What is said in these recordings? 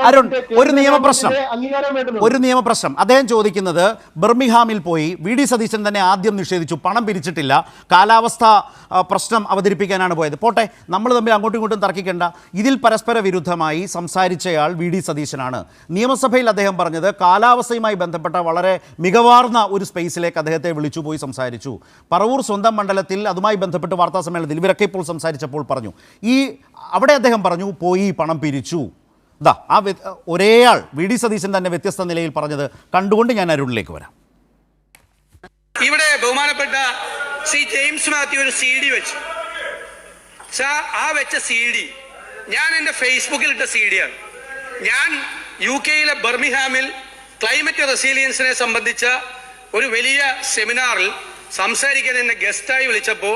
അരുൺ, ഒരു നിയമപ്രശ്നം അദ്ദേഹം ചോദിക്കുന്നത് ബർമിംഗ്ഹാമിൽ പോയി വി.ഡി. സതീശൻ തന്നെ ആദ്യം നിഷേധിച്ചു, പണം പിരിച്ചിട്ടില്ല, കാലാവസ്ഥ പ്രശ്നം അവതരിപ്പിക്കാനാണ് പോയത്. പോട്ടെ, നമ്മൾ തമ്മിൽ അങ്ങോട്ടും ഇങ്ങോട്ടും തർക്കിക്കേണ്ട. ഇതിൽ പരസ്പര വിരുദ്ധമായി സംസാരിച്ചയാൾ വി.ഡി. സതീശനാണ്. നിയമസഭയിൽ അദ്ദേഹം പറഞ്ഞത് കാലാവസ്ഥയുമായി ബന്ധപ്പെട്ട വളരെ മികവാർന്ന ഒരു സ്പേസിലേക്ക് അദ്ദേഹത്തെ വിളിച്ചു പോയി സംസാരിച്ചു. പറവൂർ സ്വന്തം മണ്ഡലത്തിൽ അതുമായി ബന്ധപ്പെട്ട് വാർത്താ സമ്മേളനത്തിൽ ഇവരൊക്കെ ഇപ്പോൾ സംസാരിച്ചപ്പോൾ പറഞ്ഞു, അവിടെ അദ്ദേഹം പറഞ്ഞു പോയി പണം പിരിച്ചു. ഒരേ ആൾ വി.ഡി. സതീശൻ തന്നെ വ്യത്യസ്ത നിലയിൽ പറഞ്ഞത് കണ്ടുകൊണ്ട് ഞാൻ അരുണിലേക്ക് വരാം. ഇവിടെ ബഹുമാനപ്പെട്ട ശ്രീ ജെയിംസ് മാത്യു ഒരു CD വെച്ചു. ആ വെച്ച CD ഞാൻ എൻ്റെ ഫേസ്ബുക്കിൽ ഇട്ട CD-യാണ്. ഞാൻ UK ബർമിംഗ്ഹാമിൽ ക്ലൈമറ്റ് റെസിലിയൻസിനെ സംബന്ധിച്ച ഒരു വലിയ സെമിനാറിൽ സംസാരിക്കാൻ എന്നെ ഗസ്റ്റായി വിളിച്ചപ്പോൾ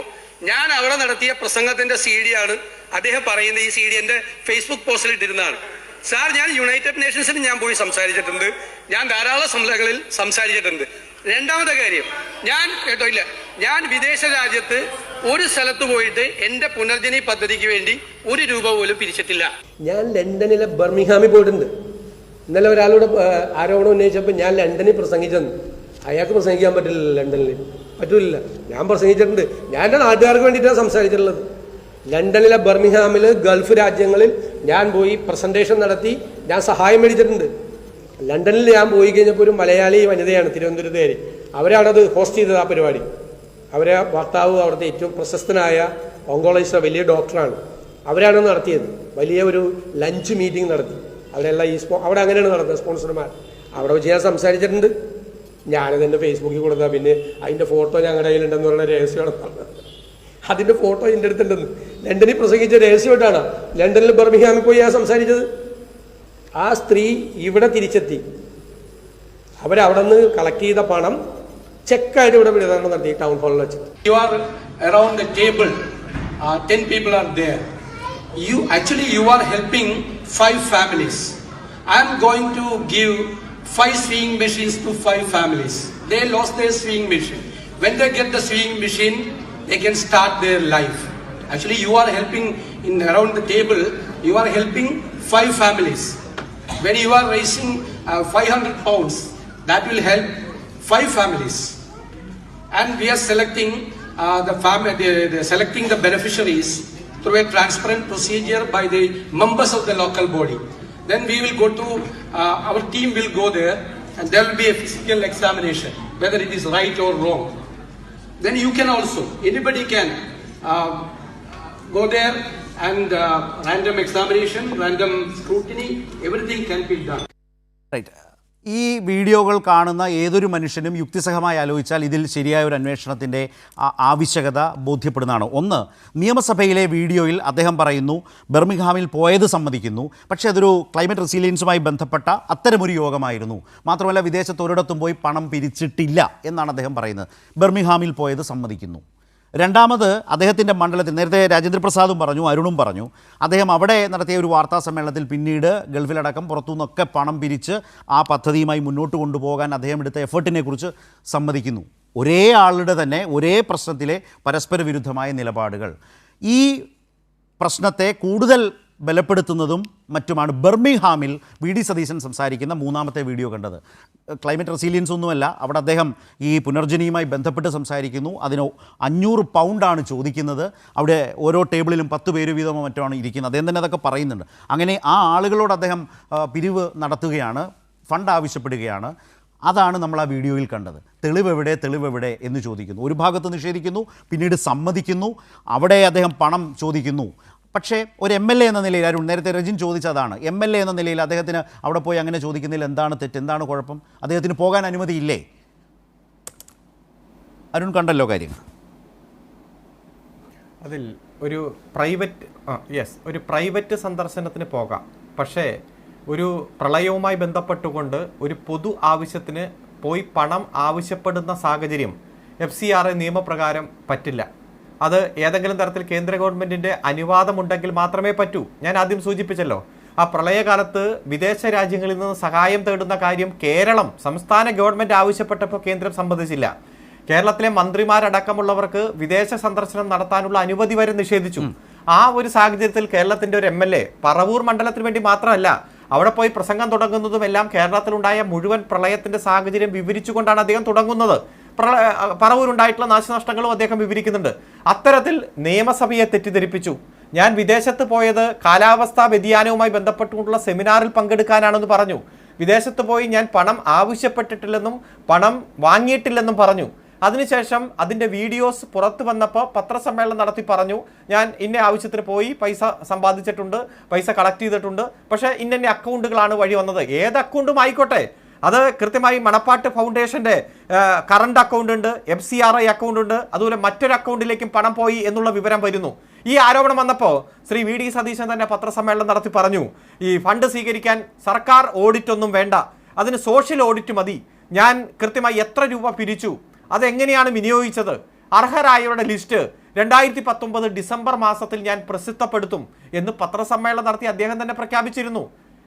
ഞാൻ അവിടെ നടത്തിയ പ്രസംഗത്തിന്റെ CD-യാണ് അദ്ദേഹം പറയുന്നത്. ഈ CD എൻ്റെ ഫേസ്ബുക്ക് പോസ്റ്റിൽ ഇട്ടിരുന്നതാണ്. സാർ, ഞാൻ യുണൈറ്റഡ് നേഷൻസിൽ ഞാൻ പോയി സംസാരിച്ചിട്ടുണ്ട്, ഞാൻ ധാരാളം സമ്മേളനങ്ങളിൽ സംസാരിച്ചിട്ടുണ്ട്. രണ്ടാമത്തെ കാര്യം, ഞാൻ വിദേശ രാജ്യത്ത് ഒരു സ്ഥലത്ത് പോയിട്ട് എൻ്റെ പുനർജനി പദ്ധതിക്ക് വേണ്ടി ₹1 പോലും പിരിച്ചിട്ടില്ല. ഞാൻ ലണ്ടനിലെ ബർമിംഗ്ഹാമിൽ പോയിട്ടുണ്ട്. ഇന്നലെ ഒരാളോട് ആരോപണം ഉന്നയിച്ചപ്പോൾ ഞാൻ ലണ്ടനിൽ പ്രസംഗിച്ചെന്ന്. അയാൾക്ക് പ്രസംഗിക്കാൻ പറ്റില്ല, ലണ്ടനിൽ പറ്റൂല. ഞാൻ പ്രസംഗിച്ചിട്ടുണ്ട്. ഞാൻ എൻ്റെ നാട്ടുകാർക്ക് വേണ്ടിയിട്ടാണ് സംസാരിച്ചിട്ടുള്ളത്. ലണ്ടനിലെ ബർമിംഗ്ഹാമിൽ ഗൾഫ് രാജ്യങ്ങളിൽ ഞാൻ പോയി പ്രസന്റേഷൻ നടത്തി, ഞാൻ സഹായം മേടിച്ചിട്ടുണ്ട്. ലണ്ടനിൽ ഞാൻ പോയി കഴിഞ്ഞപ്പോൾ ഒരു മലയാളി വനിതയാണ്, തിരുവനന്തപുരത്തുകാരി, അവരാണത് ഹോസ്റ്റ് ചെയ്തത് ആ പരിപാടി. അവരെ ഭർത്താവ് അവിടുത്തെ ഏറ്റവും പ്രശസ്തനായ ഓങ്കോളജിസ്റ്റ്, വലിയ ഡോക്ടറാണ്. അവരാണ് നടത്തിയത്. വലിയ ഒരു ലഞ്ച് മീറ്റിംഗ് നടത്തി. അവരെല്ലാം അവിടെ അങ്ങനെയാണ് നടത്തുന്നത്, സ്പോൺസർമാർ. അവിടെ വെച്ച് ഞാൻ സംസാരിച്ചിട്ടുണ്ട്. ഞാനത് എൻ്റെ ഫേസ്ബുക്കിൽ കൊടുത്താൽ പിന്നെ അതിൻ്റെ ഫോട്ടോ ഞങ്ങളുടെ കയ്യിലുണ്ടെന്ന് പറഞ്ഞ രഹസ്യമാണ് പറഞ്ഞത്. അതിൻ്റെ ഫോട്ടോ എൻ്റെ അടുത്തുണ്ടെന്ന്. ലണ്ടനിൽ പ്രസംഗിച്ച രഹസ്യമായിട്ടാണ് ലണ്ടനിൽ ബർമിംഗ്ഹാമിൽ പോയി ഞാൻ സംസാരിച്ചത്. ആ സ്ത്രീ ഇവിടെ തിരിച്ചെത്തി. അവരവിടെ നിന്ന് കളക്ട് ചെയ്ത പണം ചെക്കായിട്ട് ഇവിടെ വിതരണം നടത്തി ടൗൺ ഹാളിൽ വെച്ച്. You are around the table, 10 people are there. You are helping 5 families. I am going to give 5 sewing machines to 5 families. They lost their sewing machine. When they get the sewing machine, they can start their life. Actually, you are helping around the table. You are helping 5 families. When you are raising 500 pounds, that will help 5 families. And we are selecting selecting the beneficiaries through a transparent procedure by the members of the local body. Then we will go to our team will go there, and there will be a physical examination whether it is right or wrong. Then you can also, anybody can go there and random examination, random scrutiny, everything can be done. Right. ഈ വീഡിയോകൾ കാണുന്ന ഏതൊരു മനുഷ്യനും യുക്തിസഹമായി ആലോചിച്ചാൽ ഇതിൽ ശരിയായ ഒരു അന്വേഷണത്തിൻ്റെ ആവശ്യകത ബോധ്യപ്പെടുന്നതാണ്. ഒന്ന്, നിയമസഭയിലെ വീഡിയോയിൽ അദ്ദേഹം പറയുന്നു ബർമിംഗ്ഹാമിൽ പോയത് സമ്മതിക്കുന്നു, പക്ഷേ അതൊരു ക്ലൈമറ്റ് റെസിലിയൻസുമായി ബന്ധപ്പെട്ട അത്തരമൊരു യോഗമായിരുന്നു, മാത്രമല്ല വിദേശത്ത് ഒരിടത്തും പോയി പണം പിരിച്ചിട്ടില്ല എന്നാണ് അദ്ദേഹം പറയുന്നത്. ബർമിംഗ്ഹാമിൽ പോയത് സമ്മതിക്കുന്നു. രണ്ടാമത്, അദ്ദേഹത്തിൻ്റെ മണ്ഡലത്തിൽ നേരത്തെ രാജേന്ദ്രപ്രസാദും പറഞ്ഞു, അരുണും പറഞ്ഞു, അദ്ദേഹം അവിടെ നടത്തിയ ഒരു വാർത്താ സമ്മേളനത്തിൽ പിന്നീട് ഗൾഫിലടക്കം പുറത്തുനിന്നൊക്കെ പണം പിരിച്ച് ആ പദ്ധതിയുമായി മുന്നോട്ട് കൊണ്ടുപോകാൻ അദ്ദേഹം എടുത്ത എഫേർട്ടിനെ കുറിച്ച് സമ്മതിക്കുന്നു. ഒരേ ആളുടെ തന്നെ ഒരേ പ്രശ്നത്തിലെ പരസ്പര വിരുദ്ധമായ നിലപാടുകൾ ഈ പ്രശ്നത്തെ കൂടുതൽ ബലപ്പെടുത്തുന്നതും മറ്റുമാണ്. ബർമിംഗ്ഹാമിൽ വി.ഡി. സതീശൻ സംസാരിക്കുന്ന മൂന്നാമത്തെ വീഡിയോ കണ്ടത്. ക്ലൈമറ്റ് റെസിലിയൻസ് ഒന്നുമല്ല, അവിടെ അദ്ദേഹം ഈ പുനർജനിയുമായി ബന്ധപ്പെട്ട് സംസാരിക്കുന്നു. അതിന് 500 പൗണ്ടാണ് ചോദിക്കുന്നത്. അവിടെ ഓരോ ടേബിളിലും 10 പേര് വീതമോ മറ്റോ ഇരിക്കുന്നത്. അദ്ദേഹം തന്നെ അതൊക്കെ പറയുന്നുണ്ട്. അങ്ങനെ ആ ആളുകളോട് അദ്ദേഹം പിരിവ് നടത്തുകയാണ്, ഫണ്ട് ആവശ്യപ്പെടുകയാണ്. അതാണ് നമ്മൾ ആ വീഡിയോയിൽ കണ്ടത്. തെളിവെവിടെ എന്ന് ചോദിക്കുന്നു. ഒരു ഭാഗത്ത് നിഷേധിക്കുന്നു, പിന്നീട് സമ്മതിക്കുന്നു, അവിടെ അദ്ദേഹം പണം ചോദിക്കുന്നു. പക്ഷേ ഒരു MLA എന്ന നിലയിൽ, അരുൺ നേരത്തെ രജിൻ ചോദിച്ചതാണ്, MLA എന്ന നിലയിൽ അദ്ദേഹത്തിന് അവിടെ പോയി അങ്ങനെ ചോദിക്കുന്നതിൽ എന്താണ് തെറ്റ്, എന്താണ് കുഴപ്പം? അദ്ദേഹത്തിന് പോകാൻ അനുമതിയില്ലേ? അരുൺ കണ്ടല്ലോ കാര്യങ്ങൾ. അതിൽ ഒരു പ്രൈവറ്റ് സന്ദർശനത്തിന് പോകാം, പക്ഷേ ഒരു പ്രളയവുമായി ബന്ധപ്പെട്ടുകൊണ്ട് ഒരു പൊതു ആവശ്യത്തിന് പോയി പണം ആവശ്യപ്പെടുന്ന സാഹചര്യം FCRA നിയമപ്രകാരം പറ്റില്ല. അത് ഏതെങ്കിലും തരത്തിൽ കേന്ദ്ര ഗവൺമെൻറ്റിൻ്റെ അനുവാദമുണ്ടെങ്കിൽ മാത്രമേ പറ്റൂ. ഞാൻ ആദ്യം സൂചിപ്പിച്ചല്ലോ, ആ പ്രളയകാലത്ത് വിദേശ രാജ്യങ്ങളിൽ നിന്ന് സഹായം തേടുന്ന കാര്യം കേരളം സംസ്ഥാന ഗവൺമെൻറ് ആവശ്യപ്പെട്ടപ്പോൾ കേന്ദ്രം സമ്മതിച്ചില്ല. കേരളത്തിലെ മന്ത്രിമാരടക്കമുള്ളവർക്ക് വിദേശ സന്ദർശനം നടത്താനുള്ള അനുമതി വരെ നിഷേധിച്ചു. ആ ഒരു സാഹചര്യത്തിൽ കേരളത്തിൻ്റെ ഒരു MLA പറവൂർ മണ്ഡലത്തിന് വേണ്ടി മാത്രമല്ല, അവിടെ പോയി പ്രസംഗം തുടങ്ങുന്നതും എല്ലാം കേരളത്തിലുണ്ടായ മുഴുവൻ പ്രളയത്തിന്റെ സാഹചര്യം വിവരിച്ചുകൊണ്ടാണ് അദ്ദേഹം തുടങ്ങുന്നത്. പറവൂരുണ്ടായിട്ടുള്ള നാശനഷ്ടങ്ങളും അദ്ദേഹം വിവരിക്കുന്നുണ്ട്. അത്തരത്തിൽ നിയമസഭയെ തെറ്റിദ്ധരിപ്പിച്ചു. ഞാൻ വിദേശത്ത് പോയത് കാലാവസ്ഥാ വ്യതിയാനവുമായി ബന്ധപ്പെട്ടുകൊണ്ടുള്ള സെമിനാറിൽ പങ്കെടുക്കാനാണെന്ന് പറഞ്ഞു. വിദേശത്ത് പോയി ഞാൻ പണം ആവശ്യപ്പെട്ടിട്ടില്ലെന്നും പണം വാങ്ങിയിട്ടില്ലെന്നും പറഞ്ഞു. അതിനുശേഷം അതിൻ്റെ വീഡിയോസ് പുറത്തു വന്നപ്പോൾ പത്രസമ്മേളനം നടത്തി പറഞ്ഞു, ഞാൻ ഇന്ന ആവശ്യത്തിന് പോയി പൈസ സമ്പാദിച്ചിട്ടുണ്ട്, പൈസ കളക്ട് ചെയ്തിട്ടുണ്ട്, പക്ഷേ ഇന്ന അക്കൗണ്ടുകളാണ് വഴി വന്നത്. ഏത് അക്കൗണ്ടും ആയിക്കോട്ടെ, അത് കൃത്യമായി മണപ്പാട്ട് ഫൗണ്ടേഷൻ്റെ കറണ്ട് അക്കൗണ്ട് ഉണ്ട്, FCRI അക്കൗണ്ട് ഉണ്ട്, അതുപോലെ മറ്റൊരു അക്കൗണ്ടിലേക്കും പണം പോയി എന്നുള്ള വിവരം വരുന്നു. ഈ ആരോപണം വന്നപ്പോൾ ശ്രീ VD സതീശൻ തന്നെ പത്രസമ്മേളനം നടത്തി പറഞ്ഞു, ഈ ഫണ്ട് സ്വീകരിക്കാൻ സർക്കാർ ഓഡിറ്റ് ഒന്നും വേണ്ട, അതിന് സോഷ്യൽ ഓഡിറ്റ് മതി. ഞാൻ കൃത്യമായി എത്ര രൂപ പിരിച്ചു, അതെങ്ങനെയാണ് വിനിയോഗിച്ചത്, അർഹരായവരുടെ ലിസ്റ്റ് 2019 ഡിസംബർ മാസത്തിൽ ഞാൻ പ്രസിദ്ധപ്പെടുത്തും എന്ന് പത്രസമ്മേളനം നടത്തി അദ്ദേഹം തന്നെ പ്രഖ്യാപിച്ചിരുന്നു.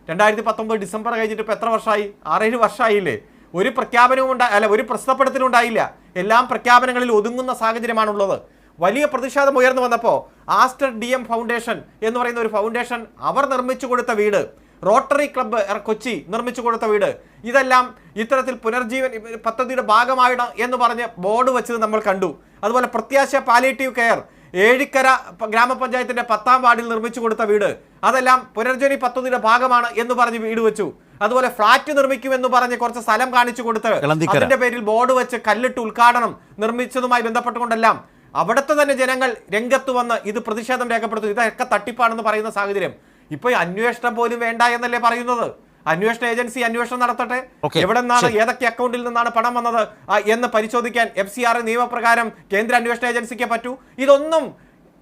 2019 ഡിസംബർ കഴിഞ്ഞിട്ട് ഇപ്പോൾ എത്ര വർഷമായി? 6-7 വർഷമായില്ലേ? ഒരു പ്രഖ്യാപനവും ഒരു പ്രസിദ്ധപ്പെടുത്തലും ഉണ്ടായില്ല. എല്ലാം പ്രഖ്യാപനങ്ങളിൽ ഒതുങ്ങുന്ന സാഹചര്യമാണുള്ളത്. വലിയ പ്രതിഷേധം ഉയർന്നു വന്നപ്പോൾ ആസ്റ്റർ DM ഫൗണ്ടേഷൻ എന്ന് പറയുന്ന ഒരു ഫൗണ്ടേഷൻ അവർ നിർമ്മിച്ചു കൊടുത്ത വീട്, റോട്ടറി ക്ലബ്ബ് കൊച്ചി നിർമ്മിച്ചു കൊടുത്ത വീട്, ഇതെല്ലാം ഇത്തരത്തിൽ പുനർജീവൻ പദ്ധതിയുടെ ഭാഗമായിട എന്ന് പറഞ്ഞ് ബോർഡ് വെച്ചത് നമ്മൾ കണ്ടു. അതുപോലെ പ്രത്യാശ പാലിയേറ്റീവ് കെയർ ഏഴിക്കര ഗ്രാമപഞ്ചായത്തിന്റെ 10ാം വാർഡിൽ നിർമ്മിച്ചു കൊടുത്ത വീട്, അതെല്ലാം പുനർജനി പദ്ധതിയുടെ ഭാഗമാണ് എന്ന് പറഞ്ഞ് വീട് വെച്ചു. അതുപോലെ ഫ്ളാറ്റ് നിർമ്മിക്കുമെന്ന് പറഞ്ഞ് കുറച്ച് സ്ഥലം കാണിച്ചു കൊടുത്ത് അതിന്റെ പേരിൽ ബോർഡ് വെച്ച് കല്ലിട്ട് ഉദ്ഘാടനം നിർമ്മിച്ചതുമായി ബന്ധപ്പെട്ടുകൊണ്ടെല്ലാം അവിടുത്തെ തന്നെ ജനങ്ങൾ രംഗത്ത് വന്ന് ഇത് പ്രതിഷേധം രേഖപ്പെടുത്തും. ഇതൊക്കെ തട്ടിപ്പാണെന്ന് പറയുന്ന സാഹചര്യം. ഇപ്പൊ അന്വേഷണം പോലും വേണ്ട എന്നല്ലേ പറയുന്നത്? അന്വേഷണ ഏജൻസി അന്വേഷണം നടത്തട്ടെ, എവിടെ നിന്നാണ് ഏതൊക്കെ അക്കൗണ്ടിൽ നിന്നാണ് പണം വന്നത് എന്ന് പരിശോധിക്കാൻ FCRI നിയമപ്രകാരം കേന്ദ്ര അന്വേഷണ ഏജൻസിക്ക് പറ്റൂ. ഇതൊന്നും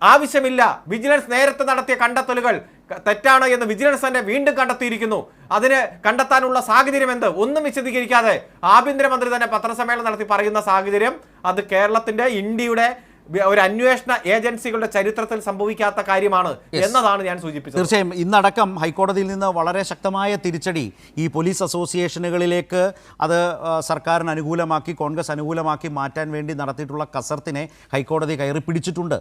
ആവശ്യമില്ല. വിജിലൻസ് നേരത്തെ നടത്തിയ കണ്ടെത്തലുകൾ തെറ്റാണ് എന്ന് വിജിലൻസ് തന്നെ വീണ്ടും കണ്ടെത്തിയിരിക്കുന്നു. അതിന് കണ്ടെത്താനുള്ള സാഹചര്യം എന്ത് ഒന്നും വിശദീകരിക്കാതെ ആഭ്യന്തരമന്ത്രി തന്നെ പത്രസമ്മേളനം നടത്തി പറയുന്ന സാഹചര്യം, അത് കേരളത്തിന്റെ ഇന്ത്യയുടെ ഒരു അന്വേഷണ ഏജൻസികളുടെ ചരിത്രത്തിൽ സംഭവിക്കാത്ത കാര്യമാണ് എന്നതാണ് ഞാൻ സൂചിപ്പിച്ചത്. തീർച്ചയായും ഇന്നടക്കം ഹൈക്കോടതിയിൽ നിന്ന് വളരെ ശക്തമായ തിരിച്ചടി ഈ പോലീസ് അസോസിയേഷനുകളിലേക്ക് അത് സർക്കാരിന് അനുകൂലമാക്കി, കോൺഗ്രസ് അനുകൂലമാക്കി മാറ്റാൻ വേണ്ടി നടത്തിയിട്ടുള്ള കസർത്തിനെ ഹൈക്കോടതി കയറി പിടിച്ചിട്ടുണ്ട്.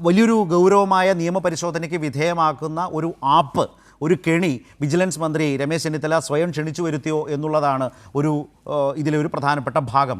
വലിയൊരു ഗൗരവമായ നിയമപരിശോധനയ്ക്ക് വിധേയമാക്കുന്ന ഒരു ആപ്പ്, ഒരു കെണി വിജിലൻസ് മന്ത്രി രമേശ് ചെന്നിത്തല സ്വയം ക്ഷണിച്ചു വരുത്തിയോ എന്നുള്ളതാണ് ഇതിലെ ഒരു പ്രധാനപ്പെട്ട ഭാഗം.